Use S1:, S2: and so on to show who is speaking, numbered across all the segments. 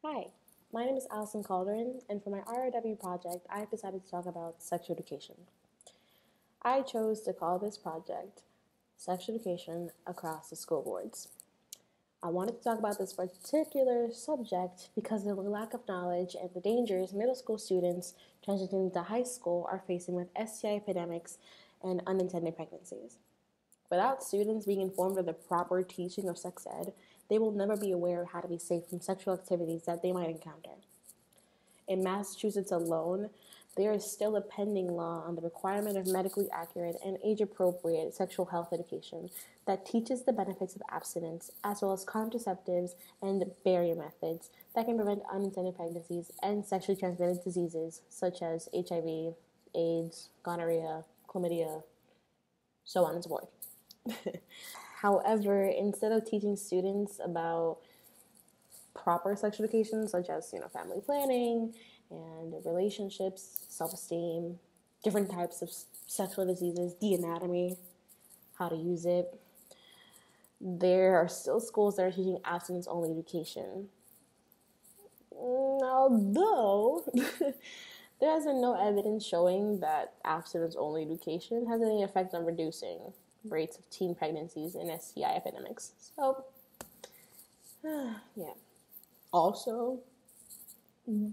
S1: Hi, my name is Allison Calderon, and for my ROW project, I've decided to talk about sexual education. I chose to call this project Sexual Education Across the School Boards. I wanted to talk about this particular subject because of the lack of knowledge and the dangers middle school students transitioning to high school are facing with STI epidemics and unintended pregnancies. Without students being informed of the proper teaching of sex ed, they will never be aware of how to be safe from sexual activities that they might encounter. In Massachusetts alone, there is still a pending law on the requirement of medically accurate and age-appropriate sexual health education that teaches the benefits of abstinence as well as contraceptives and barrier methods that can prevent unintended pregnancies and sexually transmitted diseases such as HIV, AIDS, gonorrhea, chlamydia, so on and so forth. However, instead of teaching students about proper sexual education, such as family planning and relationships, self-esteem, different types of sexual diseases, the anatomy, how to use it, there are still schools that are teaching abstinence-only education. Although there has been no evidence showing that abstinence-only education has any effect on reducing rates of teen pregnancies and STI epidemics. So, yeah. Also,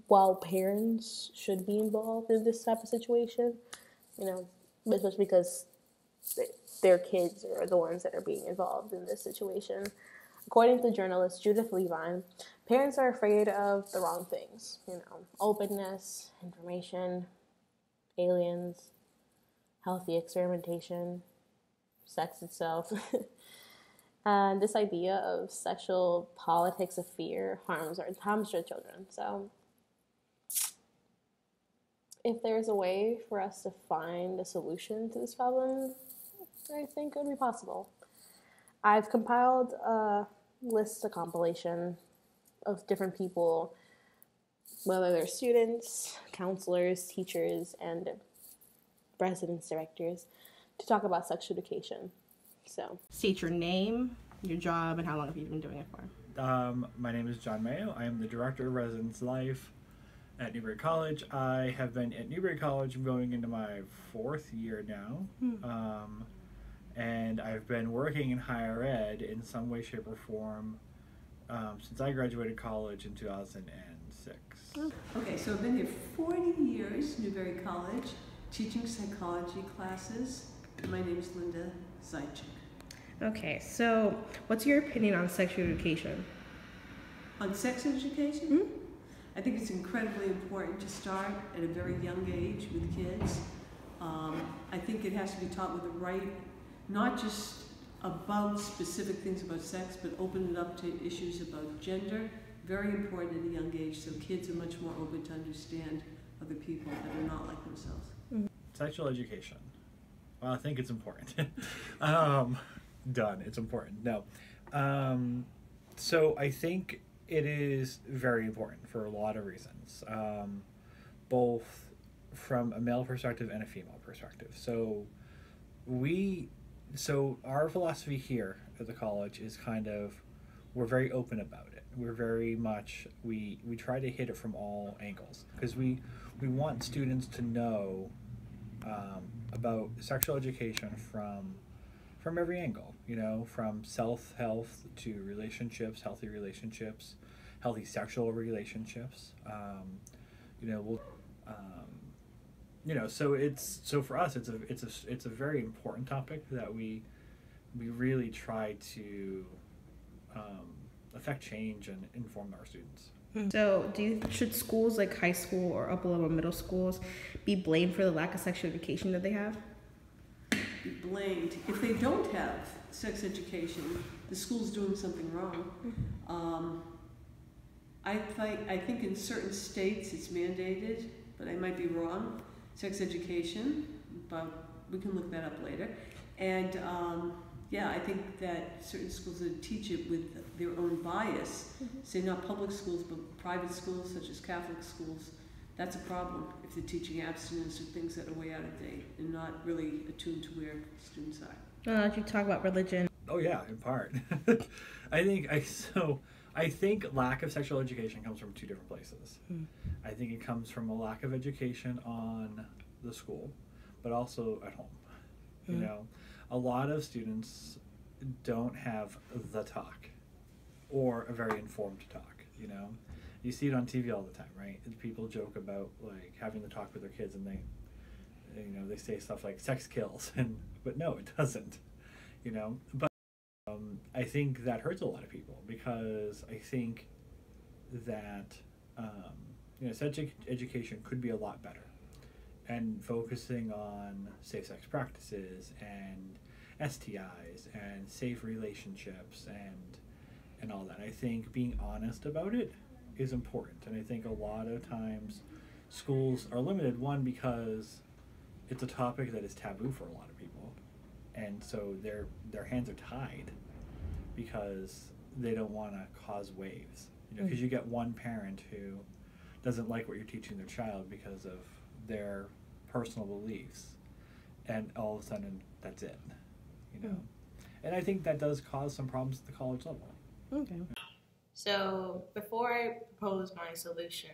S1: while parents should be involved in this type of situation, especially because their kids are the ones that are being involved in this situation. According to journalist Judith Levine, parents are afraid of the wrong things. Openness, information, aliens, healthy experimentation, sex itself. And this idea of sexual politics of fear harms our children. So if there's a way for us to find a solution to this problem, I think it would be possible. I've compiled a list, a compilation of different people, whether they're students, counselors, teachers, and residence directors, to talk about sexual education. So, state your name, your job, and how long have you been doing it for?
S2: My name is John Mayo. I am the Director of Residence Life at Newbury College. I have been at Newbury College going into my 4th year now. And I've been working in higher ed in some way, shape, or form since I graduated college in 2006.
S3: Okay, so I've been here 40 years, Newbury College, teaching psychology classes. My name is Linda Zajcik.
S1: Okay, so what's your opinion on sexual education?
S3: On sex education?
S1: Mm-hmm.
S3: I think it's incredibly important to start at a very young age with kids. I think it has to be taught with the right, not just about specific things about sex, but open it up to issues about gender. Very important at a young age, so kids are much more open to understand other people that are not like themselves.
S2: Mm-hmm. Sexual education. Well, I think it's important. Done. It's important. No. So I think it is very important for a lot of reasons, both from a male perspective and a female perspective. So our philosophy here at the college is we're very open about it. We're very much, we try to hit it from all angles because we want students to know about sexual education from every angle, from self-health to relationships, healthy relationships, healthy sexual relationships. So for us, it's a very important topic that we really try to affect change and inform our students.
S1: So, should schools like high school or upper level middle schools be blamed for the lack of sexual education that they have?
S3: Be blamed. If they don't have sex education, the school's doing something wrong. I think in certain states it's mandated, but I might be wrong, sex education, but we can look that up later. And I think that certain schools that teach it with their own bias, say not public schools, but private schools such as Catholic schools, that's a problem if they're teaching abstinence or things that are way out of date and not really attuned to where students are.
S1: You talk about religion.
S2: Oh yeah, in part. I I think lack of sexual education comes from two different places. I think it comes from a lack of education on the school, but also at home. You know, a lot of students don't have the talk or a very informed talk, you know. You see it on TV all the time, right? And people joke about like having the talk with their kids and they say stuff like sex kills, but no, it doesn't, you know. But I think that hurts a lot of people because I think that sex education could be a lot better, and focusing on safe sex practices and STIs and safe relationships and all that. I think being honest about it is important, and I think a lot of times schools are limited, one, because it's a topic that is taboo for a lot of people, and so their hands are tied because they don't want to cause waves, because you get one parent who doesn't like what you're teaching their child because of their personal beliefs, and all of a sudden that's it, you know. And I think that does cause some problems at the college level.
S1: Okay.
S4: So before I propose my solution,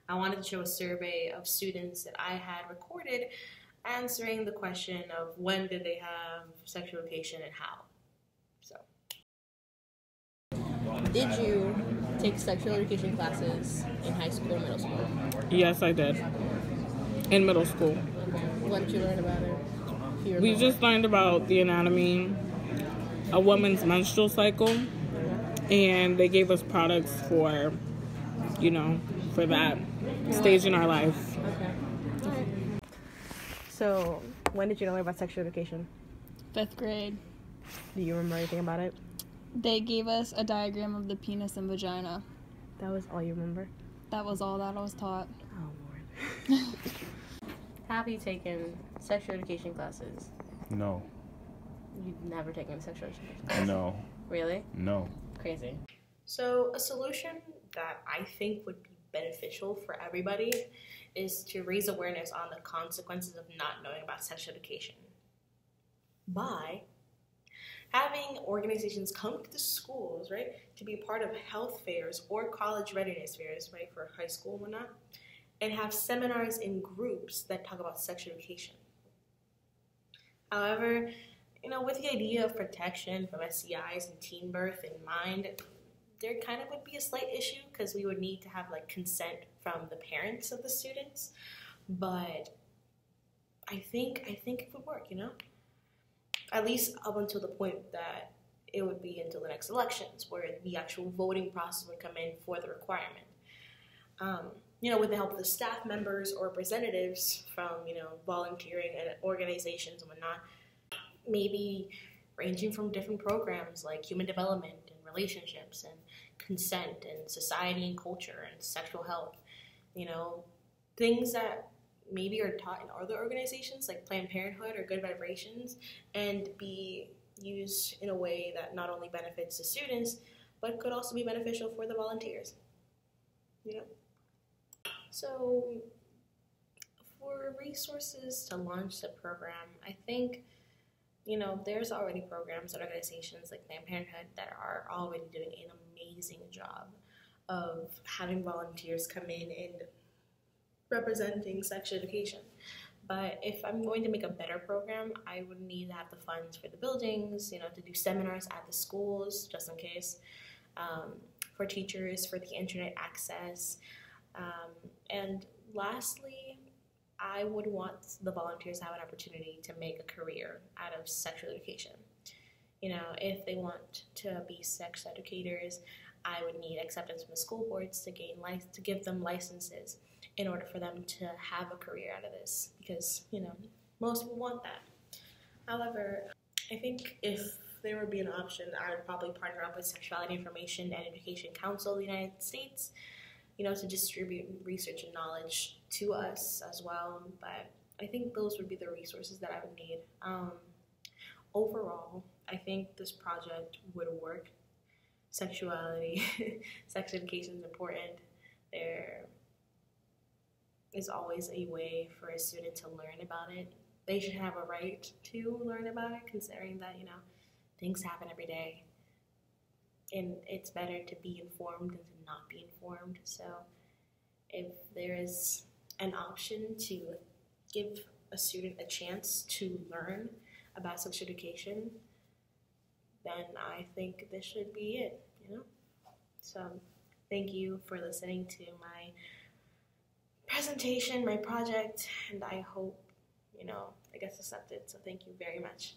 S4: I wanted to show a survey of students that I had recorded answering the question of when did they have sexual education and how. So,
S1: Did you take sexual education classes in high school or middle school?
S5: Yes, I did. In middle school.
S1: What did you learn about it?
S5: We just learned about the anatomy, a woman's menstrual cycle, and they gave us products for, for that stage in our life.
S1: Okay. All right. So, when did you learn about sexual education?
S6: 5th grade.
S1: Do you remember anything about it?
S6: They gave us a diagram of the penis and vagina.
S1: That was all you remember?
S6: That was all that I was taught.
S1: Oh, Lord. Have you taken sexual education classes?
S7: No.
S1: You've never taken sexual education classes?
S7: No.
S1: Really?
S7: No.
S1: Crazy.
S4: So a solution that I think would be beneficial for everybody is to raise awareness on the consequences of not knowing about sexual education by having organizations come to the schools, right, to be part of health fairs or college readiness fairs, right, for high school and whatnot, and have seminars in groups that talk about sexual education. However, with the idea of protection from STIs and teen birth in mind, there kind of would be a slight issue because we would need to have consent from the parents of the students. But I think it would work, at least up until the point that it would be until the next elections where the actual voting process would come in for the requirement. With the help of the staff members or representatives from, volunteering and organizations and whatnot, maybe ranging from different programs like human development and relationships and consent and society and culture and sexual health, things that maybe are taught in other organizations like Planned Parenthood or Good Vibrations, and be used in a way that not only benefits the students, but could also be beneficial for the volunteers. So for resources to launch the program, I think, there's already programs and organizations like Planned Parenthood that are already doing an amazing job of having volunteers come in and representing sexual education. But if I'm going to make a better program, I would need to have the funds for the buildings, to do seminars at the schools, just in case, for teachers, for the internet access. And lastly, I would want the volunteers to have an opportunity to make a career out of sexual education. If they want to be sex educators, I would need acceptance from the school boards to give them licenses in order for them to have a career out of this, because, most people want that. However, I think if there would be an option, I would probably partner up with Sexuality Information and Education Council of the United States, to distribute research and knowledge to us as well. But I think those would be the resources that I would need. Overall, I think this project would work. Sexuality, sex education is important. There is always a way for a student to learn about it. They should have a right to learn about it, considering that, things happen every day. and it's better to be informed than to not be informed. So if there is an option to give a student a chance to learn about sexual education, then I think this should be it, you know? So thank you for listening to my presentation, my project, and I hope, it gets accepted. So thank you very much.